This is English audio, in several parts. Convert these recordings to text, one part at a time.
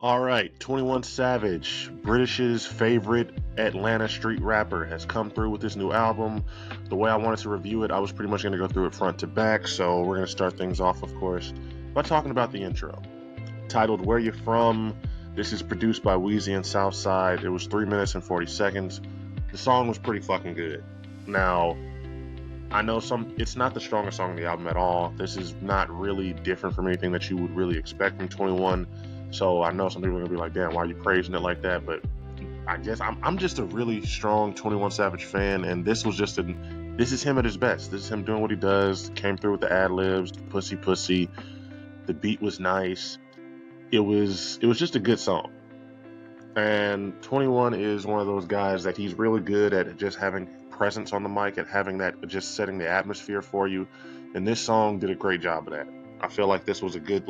All right, 21 Savage, British's favorite Atlanta street rapper, has come through with this new album. The way I wanted to review it, I was pretty much going to go through it front to back, so we're going to start things off, of course, by talking about the intro. Titled Where You From, this is produced by Weezy and Southside. It was 3 minutes and 40 seconds. The song was pretty fucking good. Now, I know it's not the strongest song on the album at all. This is not really different from anything that you would really expect from 21. So I know some people are gonna be like, damn, why are you praising it like that? But I guess I'm just a really strong 21 Savage fan, and this is him at his best. This is him doing what he does. Came through with the ad libs, the pussy. The beat was nice. It was just a good song. And 21 is one of those guys that he's really good at just having presence on the mic, at having that, just setting the atmosphere for you. And this song did a great job of that. I feel like this was a good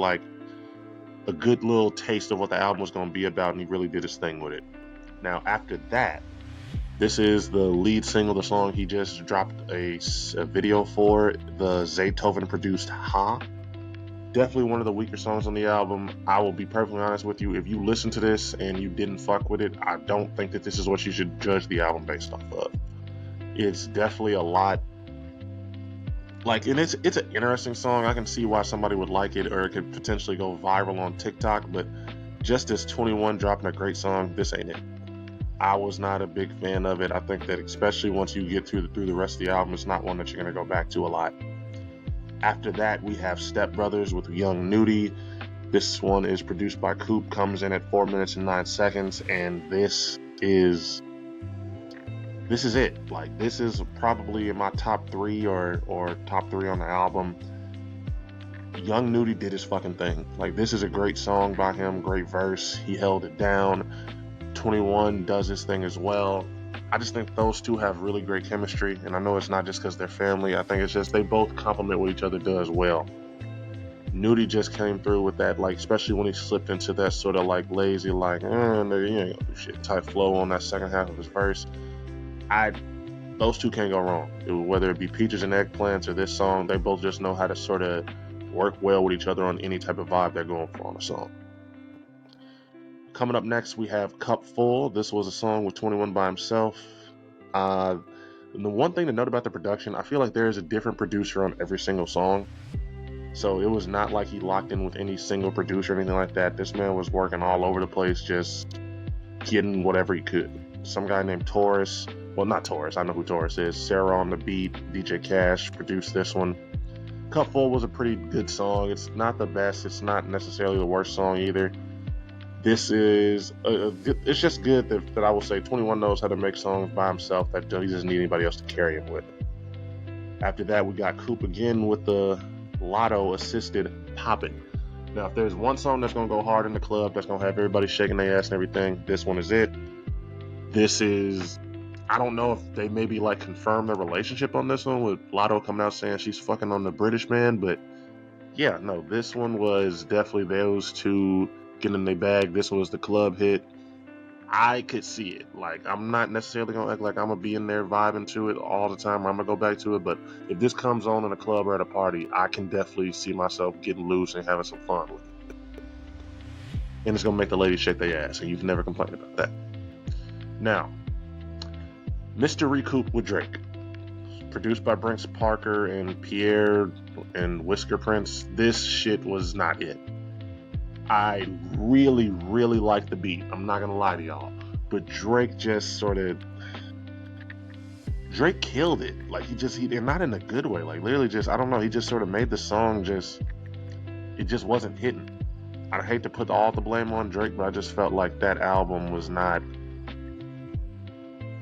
little taste of what the album was going to be about, and he really did his thing with it. Now, after that, this is the lead single, the song he just dropped a video for, the Zaytoven produced Ha. Definitely one of the weaker songs on the album. I will be perfectly honest with you. If you listen to this and you didn't fuck with it, I don't think that this is what you should judge the album based off of. It's definitely a lot. And it's an interesting song. I can see why somebody would like it, or it could potentially go viral on TikTok, but just as 21 dropping a great song, this ain't it. I was not a big fan of it. I think that especially once you get through the rest of the album, it's not one that you're going to go back to a lot. After that, we have Step Brothers with Young Nudie. This one is produced by Coop, comes in at 4 minutes and 9 seconds, and this is it. This is probably in my top 3 or top 3 on the album. Young Nudie did his fucking thing. This is a great song by him, great verse. He held it down. 21 does his thing as well. I just think those two have really great chemistry, and I know it's not just because they're family. I think it's just they both complement what each other does well. Nudie just came through with that, especially when he slipped into that sort of lazy, you ain't gonna do shit type flow on that second half of his verse. Those two can't go wrong. Whether it be Peaches and Eggplants or this song, they both just know how to sort of work well with each other on any type of vibe they're going for on a song. Coming up next, we have Cup Full. This was a song with 21 by himself. The one thing to note about the production, I feel like there is a different producer on every single song. So it was not like he locked in with any single producer or anything like that. This man was working all over the place, just getting whatever he could. Some guy named Taurus, well, not Taurus, I know who Taurus is. Sarah on the beat, DJ Cash produced this one. Cup Full was a pretty good song. It's not the best. It's not necessarily the worst song either. This is it's just good that I will say 21 knows how to make songs by himself that he doesn't need anybody else to carry him with. After that, we got Coop again with the Lotto assisted Poppin'. Now, if there's one song that's going to go hard in the club, that's going to have everybody shaking their ass and everything, this one is it. This is, I don't know if they maybe confirm their relationship on this one with Lotto coming out saying she's fucking on the British man, but yeah, no, this one was definitely those two getting in their bag. This was the club hit. I could see it. I'm not necessarily gonna act like I'm gonna be in there vibing to it all the time. I'm gonna go back to it, but if this comes on in a club or at a party, I can definitely see myself getting loose and having some fun with it. And it's gonna make the ladies shake their ass, and you can never complain about that. Now, Mr. Recoup with Drake, produced by Brinks Parker and Pierre and Whisker Prince. This shit was not it. I really, really like the beat. I'm not gonna lie to y'all, but Drake just Drake killed it. And not in a good way. Literally, I don't know. He just sort of made the song it just wasn't hitting. I hate to put all the blame on Drake, but I just felt like that album was not.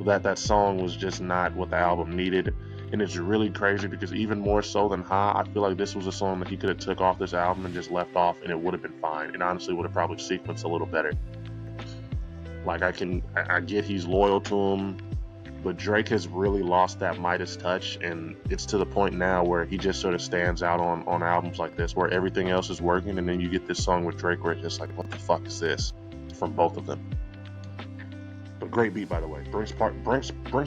That song was just not what the album needed. And it's really crazy because even more so than Ha, I feel like this was a song that he could have took off this album and just left off, and it would have been fine. And honestly would have probably sequenced a little better. I get he's loyal to him, but Drake has really lost that Midas touch, and it's to the point now where he just sort of stands out on albums like this, where everything else is working, and then you get this song with Drake where it's just what the fuck is this? From both of them. But great beat, by the way. Brinks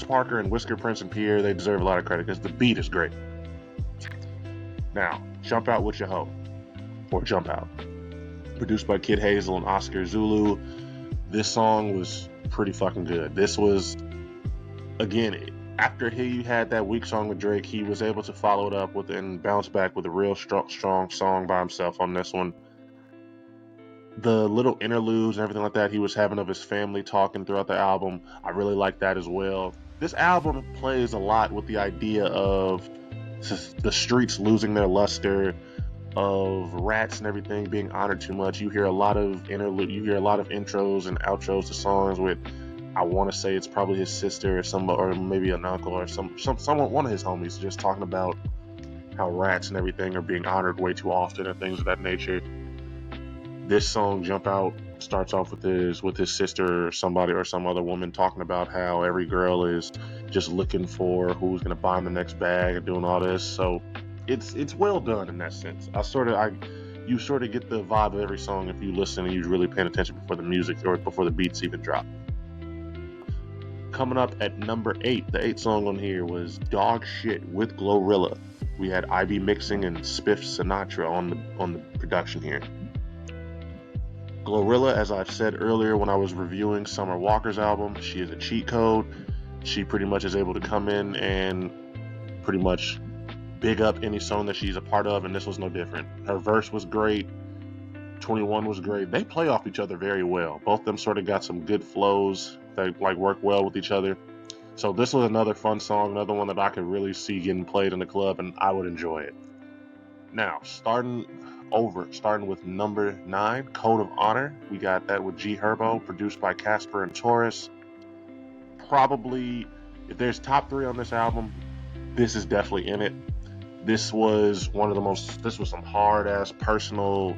Parker and Whisker Prince and Pierre, they deserve a lot of credit because the beat is great. Now, Jump Out With Your Hoe. Or Jump Out. produced by Kid Hazel and Oscar Zulu. This song was pretty fucking good. This was, again, after he had that weak song with Drake, he was able to follow it up with and bounce back with a real strong song by himself on this one. The little interludes and everything like that he was having of his family talking throughout the album, I really like that as well. This album plays a lot with the idea of the streets losing their luster, of rats and everything being honored too much. You hear a lot of intros and outros to songs with, I want to say it's probably his sister or maybe an uncle or someone, one of his homies, just talking about how rats and everything are being honored way too often and things of that nature. This song, Jump Out, starts off with his sister or somebody or some other woman talking about how every girl is just looking for who's gonna buy them the next bag and doing all this. So it's well done in that sense. You sort of get the vibe of every song if you listen and you're really paying attention before the music or before the beats even drop. Coming up at number 8, the 8th song on here was Dog Shit with Glorilla. We had IB Mixing and Spiff Sinatra on the production here. Glorilla, as I've said earlier when I was reviewing Summer Walker's album, she is a cheat code. She pretty much is able to come in and pretty much big up any song that she's a part of, and this was no different. Her verse was great. 21 was great. They play off each other very well. Both of them sort of got some good flows that work well with each other. So this was another fun song, another one that I could really see getting played in the club, and I would enjoy it. Now, starting with number 9, Code of Honor. We got that with G Herbo, produced by Casper and Taurus. Probably, if there's top 3 on this album, this is definitely in it. This was some hard ass personal,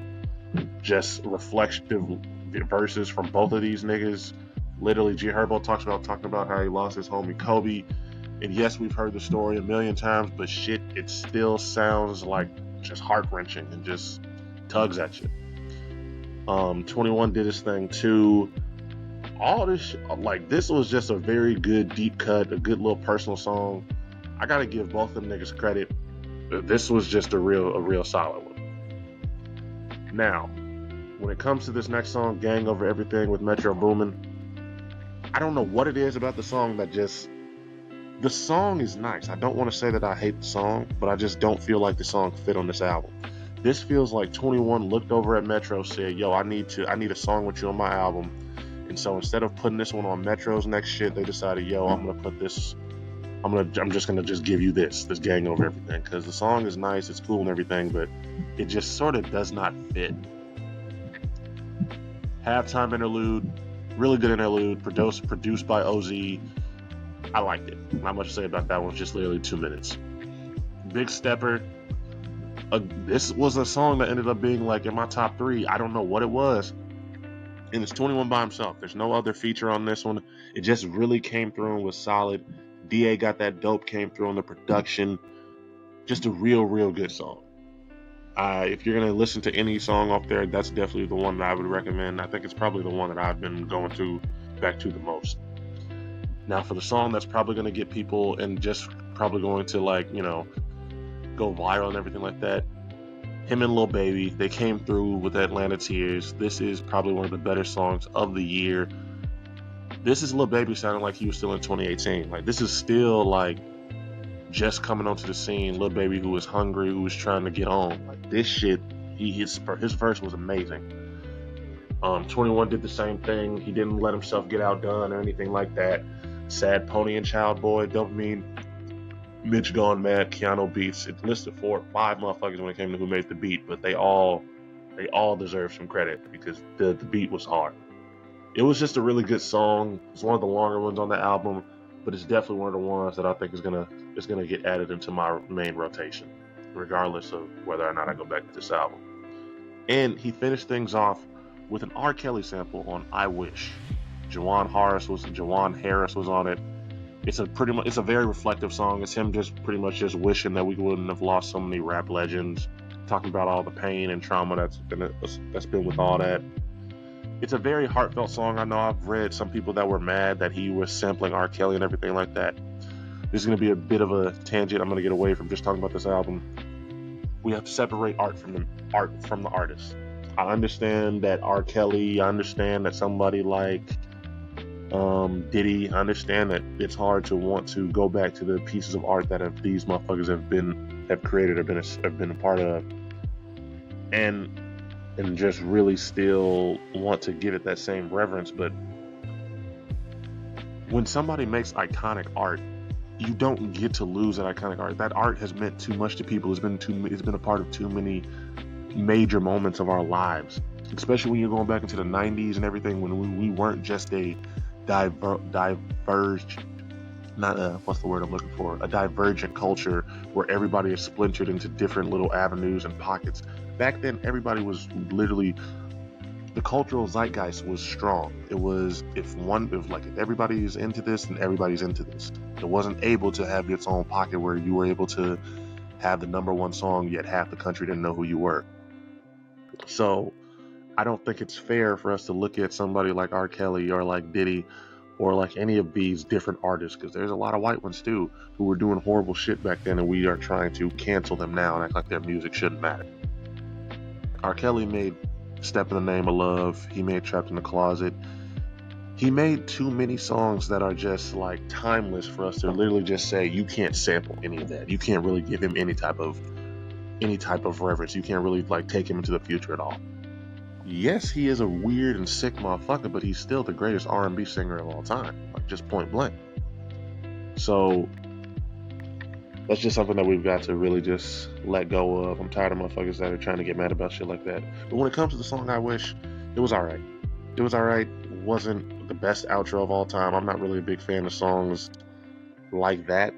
just reflective verses from both of these niggas. Literally, G Herbo talking about how he lost his homie Kobe. And yes, we've heard the story a million times, but shit, it still sounds like just heart-wrenching and just tugs at you. 21 did his thing too. All this this was just a very good deep cut, a good little personal song. I gotta give both of them niggas credit. This was just a real solid one. Now, when it comes to this next song, Gang Over Everything with Metro Boomin, I don't know what it is about the song that just, the song is nice. I don't want to say that I hate the song, but I just don't feel like the song fit on this album. This feels like 21 looked over at Metro, said, yo, I need a song with you on my album. And so instead of putting this one on Metro's next shit, they decided, yo, I'm just gonna give you this Gang Over Everything, because the song is nice, it's cool and everything, but it just sort of does not fit. Halftime interlude, really good interlude, produced by OZ. I liked it. Not much to say about that one. Just literally 2 minutes. Big Stepper. This was a song that ended up being in my top 3. I don't know what it was. And it's 21 by himself. There's no other feature on this one. It just really came through and was solid. DA got that dope, came through on the production. Just a real good song. If you're going to listen to any song off there, that's definitely the one that I would recommend. I think it's probably the one that I've been going back to the most. Now, for the song that's probably going to get people and just probably going to go viral and everything like that, him and Lil Baby, they came through with Atlanta Tears. This is probably one of the better songs of the year. This is Lil Baby sounding like he was still in 2018. This is still just coming onto the scene. Lil Baby who was hungry, who was trying to get on. This shit, his verse was amazing. 21 did the same thing. He didn't let himself get outdone or anything like that. Sad Pony and Child Boy, Dopamine, Mitch Gone Mad, Keanu Beats. It listed 4 or 5 motherfuckers when it came to who made the beat, but they all deserve some credit because the beat was hard. It was just a really good song. It's one of the longer ones on the album, but it's definitely one of the ones that I think is gonna get added into my main rotation, regardless of whether or not I go back to this album. And he finished things off with an R. Kelly sample on I Wish. Jawan Harris was on it. It's a very reflective song. It's him just pretty much just wishing that we wouldn't have lost so many rap legends, talking about all the pain and trauma that's been with all that. It's a very heartfelt song. I know I've read some people that were mad that he was sampling R. Kelly and everything like that. This is going to be a bit of a tangent. I'm going to get away from just talking about this album. We have to separate art from the artist. I understand that R. Kelly, I understand that somebody like Diddy, I understand that it's hard to want to go back to the pieces of art that these motherfuckers have created, have been a part of, and just really still want to give it that same reverence. But when somebody makes iconic art, you don't get to lose that iconic art. That art has meant too much to people. It's been a part of too many major moments of our lives, especially when you're going back into the 90s and everything, when we weren't just a diverged, not what's the word I'm looking for, a divergent culture where everybody is splintered into different little avenues and pockets. Back then, everybody was literally, the cultural zeitgeist was strong. It was if everybody's into this, then everybody's into this. It wasn't able to have its own pocket where you were able to have the number one song, yet half the country didn't know who you were. So I don't think it's fair for us to look at somebody like R. Kelly or like Diddy or like any of these different artists, because there's a lot of white ones too who were doing horrible shit back then, and we are trying to cancel them now and act like their music shouldn't matter. R. Kelly made Step in the Name of Love. He made Trapped in the Closet. He made too many songs that are just like timeless for us to literally just say you can't sample any of that. You can't really give him any type of reverence. You can't really like take him into the future at all. Yes, he is a weird and sick motherfucker, but he's still the greatest R&B singer of all time, like just point blank. So that's just something that we've got to really just let go of. I'm tired of motherfuckers that are trying to get mad about shit like that. But when it comes to the song I Wish, it was alright. It was alright. It wasn't the best outro of all time. I'm not really a big fan of songs like that,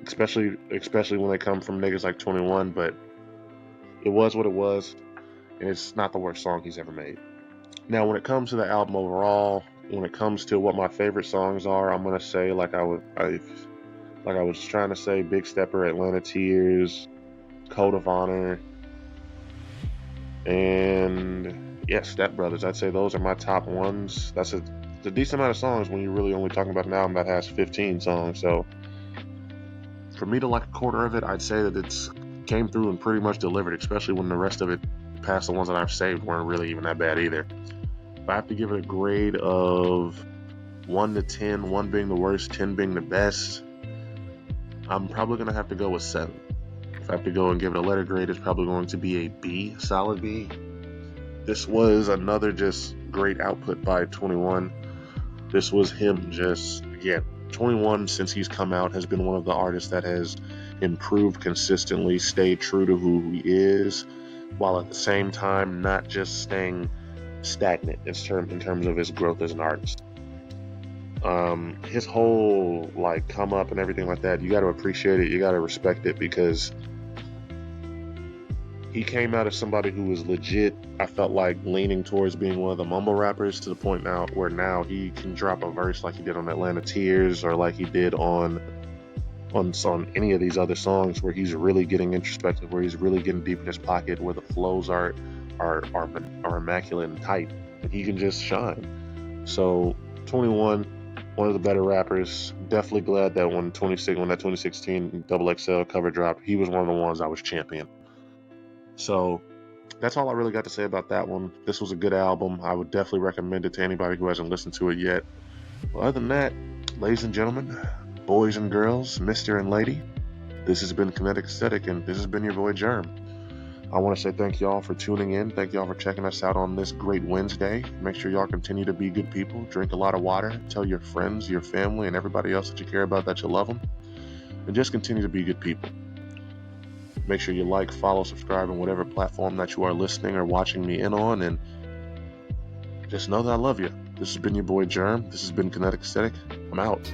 especially when they come from niggas like 21, but it was what it was, and it's not the worst song he's ever made. Now, when it comes to the album overall, when it comes to what my favorite songs are, I'm gonna say like I was trying to say, Big Stepper, Atlanta Tears, Code of Honor, and yes, Step Brothers. I'd say those are my top ones. That's a decent amount of songs when you're really only talking about an album that has 15 songs. So for me to like a quarter of it, I'd say that it's came through and pretty much delivered, especially when the rest of it, past the ones that I've saved, weren't really even that bad either. If I have to give it a grade of 1 to 10, 1 being the worst, 10 being the best, I'm probably going to have to go with 7. If I have to go and give it a letter grade, it's probably going to be a B, solid B. This was another just great output by 21. This was him just, again, 21 since he's come out has been one of the artists that has improved consistently, stayed true to who he is, while at the same time not just staying stagnant in terms of his growth as an artist. His whole like come up and everything like that, you got to appreciate it, you got to respect it, because he came out as somebody who was legit, I felt like, leaning towards being one of the mumble rappers, to the point now where now he can drop a verse like he did on Atlanta Tears, or like he did on any of these other songs, where he's really getting introspective, where he's really getting deep in his pocket, where the flows are immaculate and tight, and he can just shine. So 21, one of the better rappers. Definitely glad that when that 2016 XXL cover dropped, he was one of the ones I was championing. So that's all I really got to say about that one. This was a good album. I would definitely recommend it to anybody who hasn't listened to it yet. Well, other than that, ladies and gentlemen, boys and girls, Mr. and Lady, this has been Kinetic Aesthetic, and this has been your boy Germ. I want to say thank y'all for tuning in. Thank y'all for checking us out on this great Wednesday. Make sure y'all continue to be good people. Drink a lot of water. Tell your friends, your family, and everybody else that you care about that you love them. And just continue to be good people. Make sure you like, follow, subscribe on whatever platform that you are listening or watching me in on. And just know that I love you. This has been your boy Germ. This has been Kinetic Aesthetic. I'm out.